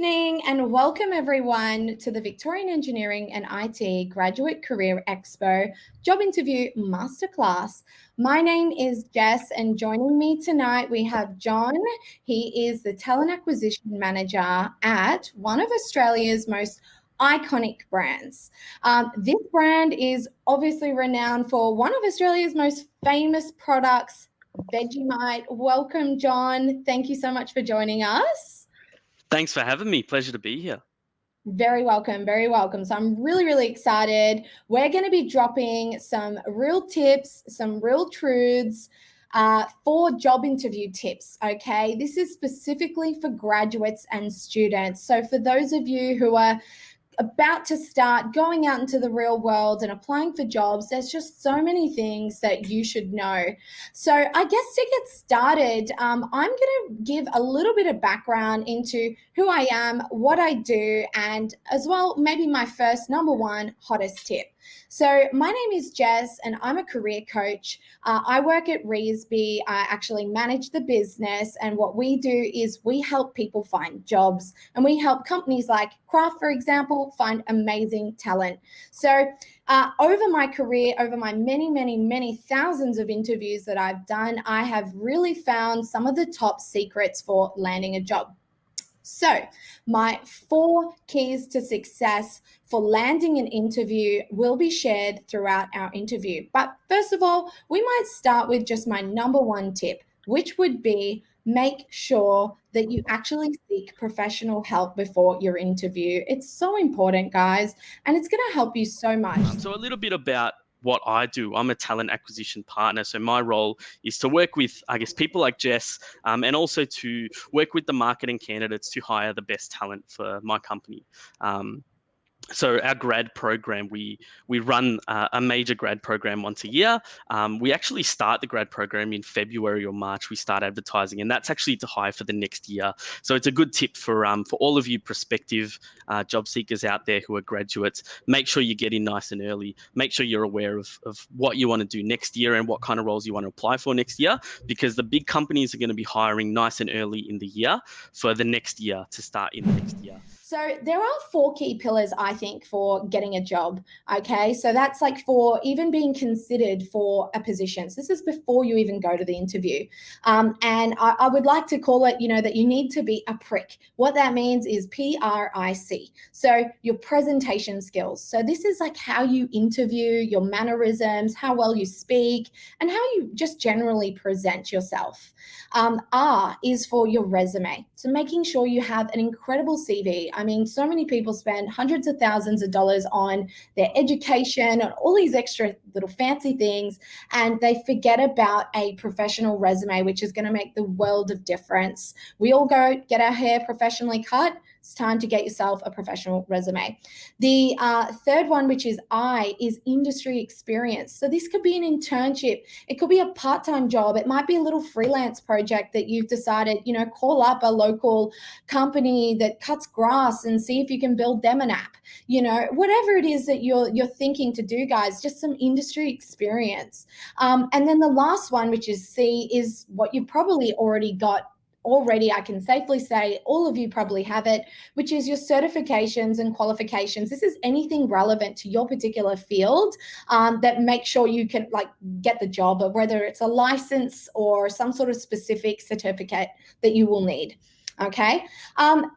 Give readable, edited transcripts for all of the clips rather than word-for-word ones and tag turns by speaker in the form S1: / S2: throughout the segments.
S1: evening and welcome everyone to the Victorian Engineering and IT Graduate Career Expo Job Interview Masterclass. My name is Jess and joining me tonight we have John. He is the Talent Acquisition Manager at one of Australia's most iconic brands. This brand is obviously renowned for one of Australia's most famous products, Vegemite. Welcome, John. Thank you so much for joining us.
S2: Thanks for having me. Pleasure to be here.
S1: Very welcome, very welcome. So I'm really excited. We're going to be dropping some real tips, some real truths for job interview tips, okay? This is specifically for graduates and students. So for those of you who are about to start going out into the real world and applying for jobs, there's just so many things that you should know. So I guess to get started, I'm going to give a little bit of background into who I am, what I do, and as well, maybe my first number one hottest tip. So my name is Jess and I'm a career coach. I work at Reesby. I actually manage the business, and what we do is we help people find jobs, and we help companies like Kraft, for example, find amazing talent. So over my career, over my many thousands of interviews that I've done, I have really found some of the top secrets for landing a job. So my 4 keys to success for landing an interview will be shared throughout our interview. But first of all, we might start with just my number one tip, which would be make sure that you actually seek professional help before your interview. It's so important, guys, and it's going to help you so much.
S2: So a little bit about what I do. I'm a talent acquisition partner. So my role is to work with, I guess, people like Jess, and also to work with the marketing candidates to hire the best talent for my company. So our grad program, we run a major grad program once a year. We actually start the grad program in February or March. We start advertising, and that's actually to hire for the next year. So it's a good tip for all of you prospective job seekers out there who are graduates. Make sure you get in nice and early. Make sure you're aware of what you want to do next year and what kind of roles you want to apply for next year, because the big companies are going to be hiring nice and early in the year for the next year to start in the next year.
S1: So there are 4 key pillars, I think, for getting a job, okay? So that's like for even being considered for a position. So this is before you even go to the interview. And I would like to call it, that you need to be a prick. What that means is PRIC. So your presentation skills. So this is like how you interview, your mannerisms, how well you speak, and how you just generally present yourself. R is for your resume. So making sure you have an incredible CV. I mean, so many people spend hundreds of thousands of dollars on their education and all these extra little fancy things, and they forget about a professional resume, which is going to make the world of difference. We all go get our hair professionally cut. It's time to get yourself a professional resume. The third one, which is I, is industry experience. So this could be an internship. It could be a part-time job. It might be a little freelance project that you've decided, call up a local company that cuts grass and see if you can build them an app. Whatever it is that you're thinking to do, guys, just some industry experience. And then the last one, which is C, is what you've probably already got. I can safely say all of you probably have it, which is your certifications and qualifications. This is anything relevant to your particular field that makes sure you can get the job, whether it's a license or some sort of specific certificate that you will need. Okay. Then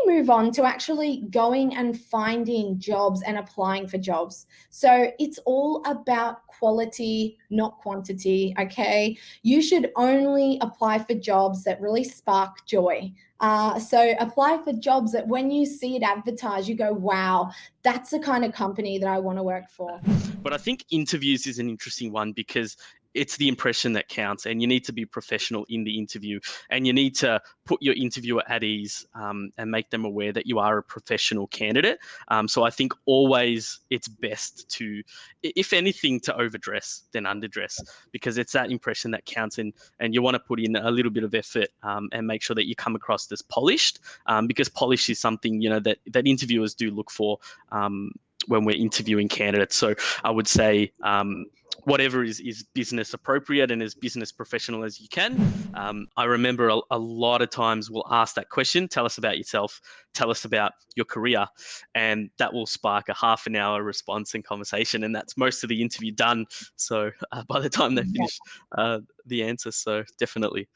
S1: we move on to actually going and finding jobs and applying for jobs. So it's all about quality, not quantity. Okay. You should only apply for jobs that really spark joy. So apply for jobs that when you see it advertised, you go, wow, that's the kind of company that I want to work for.
S2: But I think interviews is an interesting one because it's the impression that counts, and you need to be professional in the interview, and you need to put your interviewer at ease and make them aware that you are a professional candidate. So I think always it's best to, if anything, to overdress than underdress, because it's that impression that counts, and you want to put in a little bit of effort and make sure that you come across as polished, because polish is something that interviewers do look for when we're interviewing candidates. So I would say whatever is business appropriate and as business professional as you can. I remember a lot of times we'll ask that question, tell us about yourself, tell us about your career, and that will spark a half an hour response and conversation, and that's most of the interview done. So by the time they finish the answer, so definitely.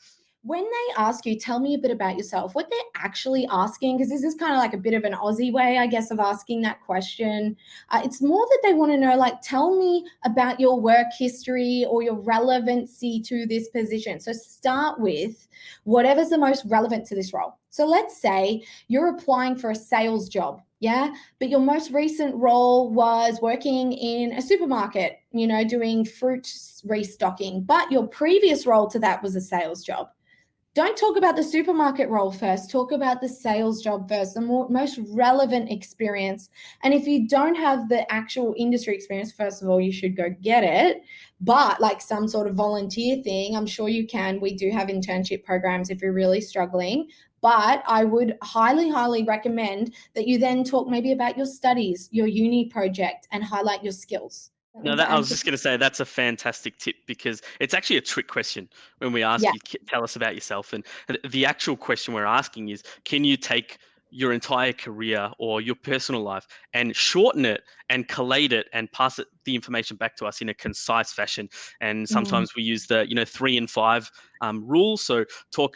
S1: When they ask you, tell me a bit about yourself, what they're actually asking, because this is kind of like a bit of an Aussie way, I guess, of asking that question. It's more that they want to know, like, tell me about your work history or your relevancy to this position. So start with whatever's the most relevant to this role. So let's say you're applying for a sales job. Yeah. But your most recent role was working in a supermarket, doing fruit restocking. But your previous role to that was a sales job. Don't talk about the supermarket role first. Talk about the sales job first, the most relevant experience. And if you don't have the actual industry experience, first of all, you should go get it. But like some sort of volunteer thing, I'm sure you can. We do have internship programs if you're really struggling. But I would highly, highly recommend that you then talk maybe about your studies, your uni project, and highlight your skills.
S2: No, I was just going to say that's a fantastic tip, because it's actually a trick question when we ask you, tell us about yourself. And the actual question we're asking is, can you take your entire career or your personal life and shorten it and collate it and pass the information back to us in a concise fashion? And sometimes we use the 3 and 5 rule. So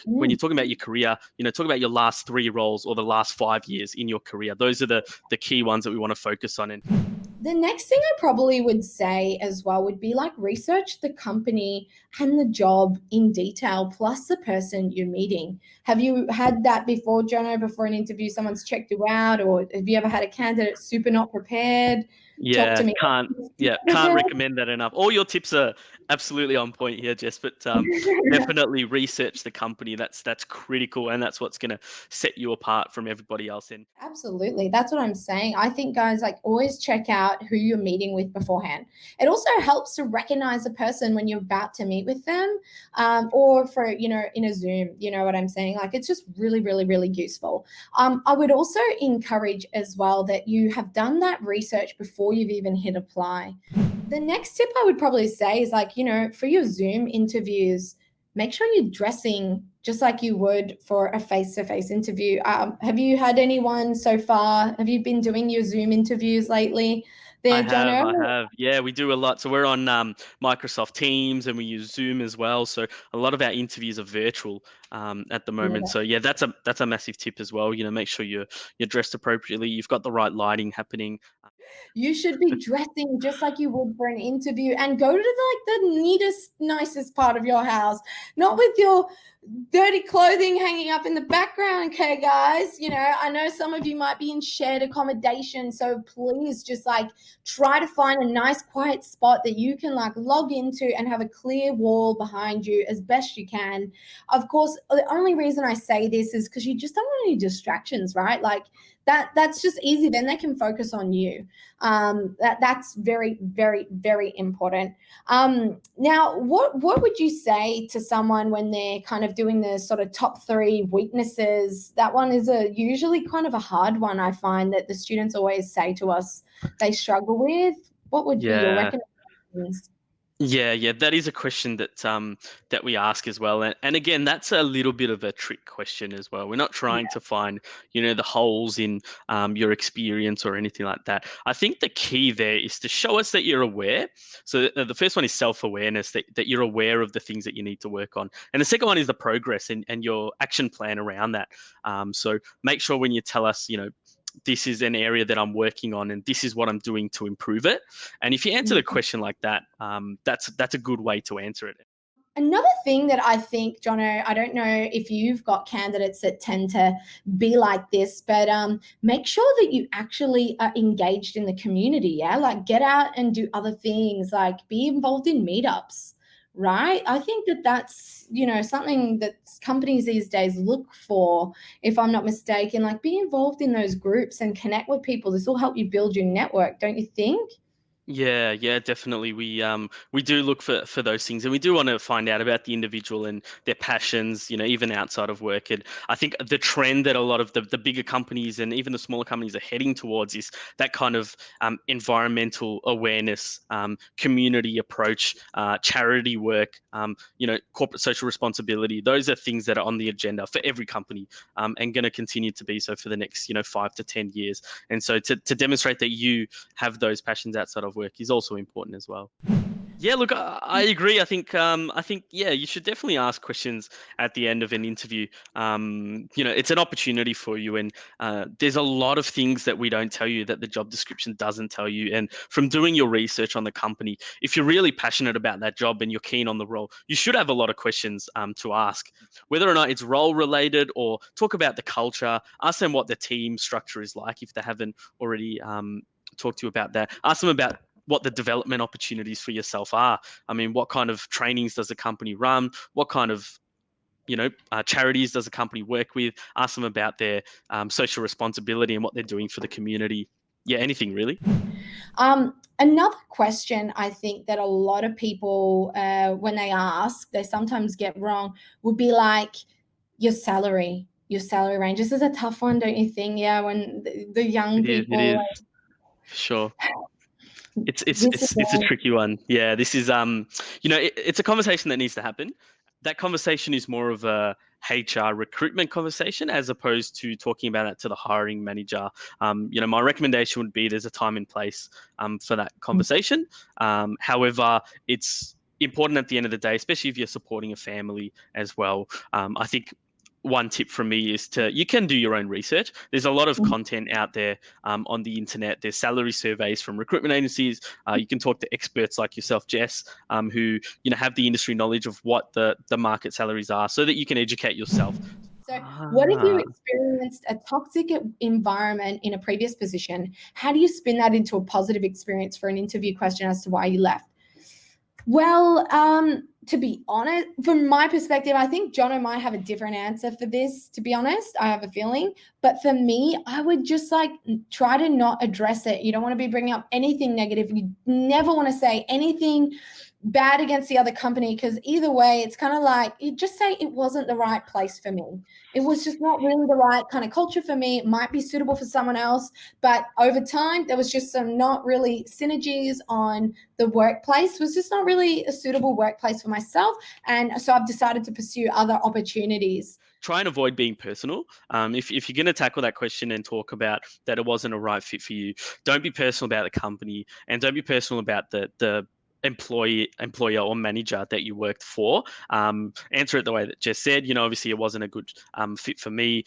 S2: when you're talking about your career, talk about your last 3 roles or the last 5 years in your career. Those are the key ones that we want to focus on. And
S1: the next thing I probably would say as well would be like research the company and the job in detail, plus the person you're meeting. Have you had that before, Jono, before an interview, someone's checked you out, or have you ever had a candidate super not prepared?
S2: Yeah,
S1: Talk to me.
S2: Can't recommend that enough. All your tips are absolutely on point here, Jess, but definitely research the company. That's critical, and that's what's going to set you apart from everybody else. In
S1: Absolutely. That's what I'm saying. I think, guys, like, always check out who you're meeting with beforehand. It also helps to recognize a person when you're about to meet with them, or for, in a Zoom, you know what I'm saying? Like, it's just really, really, really useful. I would also encourage as well that you have done that research before you've even hit apply. The next tip I would probably say is, like, for your Zoom interviews, make sure you're dressing just like you would for a face-to-face interview. Have you had anyone so far? Have you been doing your Zoom interviews lately?
S2: I have. Yeah, we do a lot. So we're on Microsoft Teams, and we use Zoom as well. So a lot of our interviews are virtual at the moment. So yeah, that's a massive tip as well. Make sure you're dressed appropriately. You've got the right lighting happening.
S1: You should be dressing just like you would for an interview, and go to the neatest, nicest part of your house, not with your dirty clothing hanging up in the background. Okay, guys, I know some of you might be in shared accommodation, so please just try to find a nice quiet spot that you can log into and have a clear wall behind you as best you can. Of course, the only reason I say this is because you just don't want any distractions, right? That's just easy. Then they can focus on you. That's very, very, very important. Now, what would you say to someone when they're kind of doing the sort of top 3 weaknesses? That one is usually kind of a hard one. I find that the students always say to us they struggle with. What would be your recommendations?
S2: Yeah, that is a question that we ask as well, and again, that's a little bit of a trick question as well. We're not trying to find the holes in your experience or anything like that. I think the key there is to show us that you're aware. So the first one is self-awareness, that you're aware of the things that you need to work on, and the second one is the progress and your action plan around that. So make sure when you tell us, this is an area that I'm working on, and this is what I'm doing to improve it. And if you answer the question like that, that's a good way to answer it.
S1: Another thing that I think, Jono, I don't know if you've got candidates that tend to be like this, but make sure that you actually are engaged in the community. Yeah, get out and do other things, be involved in meetups. Right? I think that's, something that companies these days look for, if I'm not mistaken. Be involved in those groups and connect with people. This will help you build your network, don't you think?
S2: Yeah, definitely. We do look for those things, and we do want to find out about the individual and their passions, even outside of work. And I think the trend that a lot of the bigger companies and even the smaller companies are heading towards is that kind of environmental awareness, community approach, charity work, corporate social responsibility. Those are things that are on the agenda for every company, and going to continue to be so for the next 5 to 10 years. And so to demonstrate that you have those passions outside of work is also important as well. Yeah, look, I agree. I think, yeah, you should definitely ask questions at the end of an interview. It's an opportunity for you, and there's a lot of things that we don't tell you that the job description doesn't tell you. And from doing your research on the company, if you're really passionate about that job and you're keen on the role, you should have a lot of questions to ask, whether or not it's role related, or talk about the culture. Ask them what the team structure is like if they haven't already talked to you about that. Ask them about what the development opportunities for yourself are. I mean, what kind of trainings does the company run? What kind of charities does the company work with? Ask them about their social responsibility and what they're doing for the community. Yeah, anything really.
S1: Another question I think that a lot of people, when they ask, they sometimes get wrong, would be like your salary range. This is a tough one, don't you think? Yeah, when the young
S2: It
S1: people,
S2: is for sure. It's it's
S1: this is
S2: it's it's a tricky one. Yeah, this is it's a conversation that needs to happen. That conversation is more of a HR recruitment conversation as opposed to talking about that to the hiring manager. My recommendation would be there's a time and place for that conversation. However, it's important at the end of the day, especially if you're supporting a family as well. I think one tip from me is you can do your own research. There's a lot of content out there on the internet. There's salary surveys from recruitment agencies. You can talk to experts like yourself, Jess, who have the industry knowledge of what the market salaries are, so that you can educate yourself.
S1: So, what if you experienced a toxic environment in a previous position? How do you spin that into a positive experience for an interview question as to why you left? Well, to be honest, from my perspective, I think Jono might have a different answer for this, to be honest. I have a feeling. But for me, I would just try to not address it. You don't want to be bringing up anything negative. You never want to say anything bad against the other company, because either way, it's kind of like you just say it wasn't the right place for me. It was just not really the right kind of culture for me. It might be suitable for someone else, but over time there was just some not really synergies on the workplace. It was just not really a suitable workplace for myself, and so I've decided to pursue other opportunities.
S2: Try and avoid being personal. If you're going to tackle that question and talk about that it wasn't a right fit for you, don't be personal about the company, and don't be personal about the employer or manager that you worked for. Answer it the way that Jess said. Obviously it wasn't a good fit for me.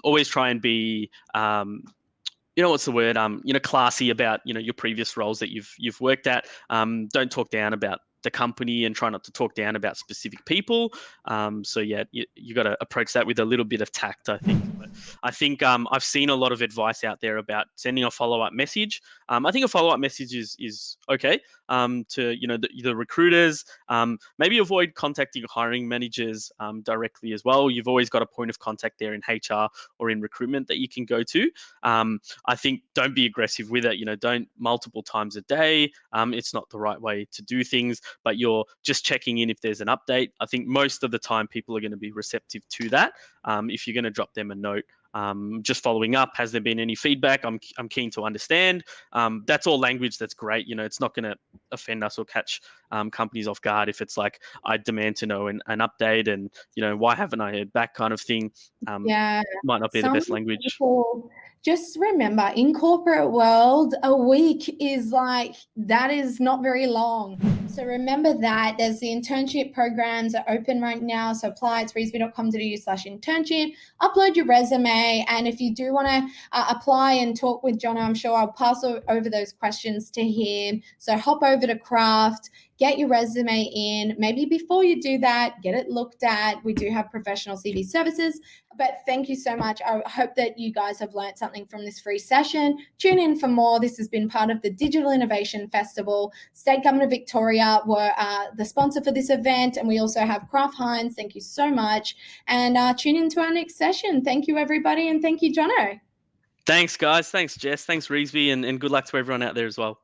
S2: Always try and be what's the word? Classy about your previous roles that you've worked at. Don't talk down about the company, and try not to talk down about specific people. So yeah, you got to approach that with a little bit of tact, I think. But I think I've seen a lot of advice out there about sending a follow-up message. I think a follow-up message is okay to the recruiters. Maybe avoid contacting hiring managers directly as well. You've always got a point of contact there in HR or in recruitment that you can go to. I think don't be aggressive with it. Don't multiple times a day. It's not the right way to do things, but you're just checking in if there's an update. I think most of the time people are going to be receptive to that. If you're going to drop them a note, just following up, has there been any feedback? I'm keen to understand. That's all language that's great. It's not going to offend us or catch companies off guard if it's like, I demand to know an update, and why haven't I heard back, kind of thing.
S1: Yeah,
S2: might not be the best language.
S1: People, just remember, in corporate world, a week is that is not very long. So remember that. There's the internship programs are open right now. So apply. It's reesby.com.au/internship. Upload your resume. And if you do want to apply and talk with Jono, I'm sure I'll pass over those questions to him. So hop over to Kraft, get your resume in. Maybe before you do that, get it looked at. We do have professional CV services. But thank you so much. I hope that you guys have learned something from this free session. Tune in for more. This has been part of the Digital Innovation Festival. State Government of Victoria were the sponsor for this event, and we also have Kraft Heinz. Thank you so much. And tune in to our next session. Thank you, everybody, and thank you, Jono.
S2: Thanks, guys. Thanks, Jess. Thanks, Reesby, and good luck to everyone out there as well.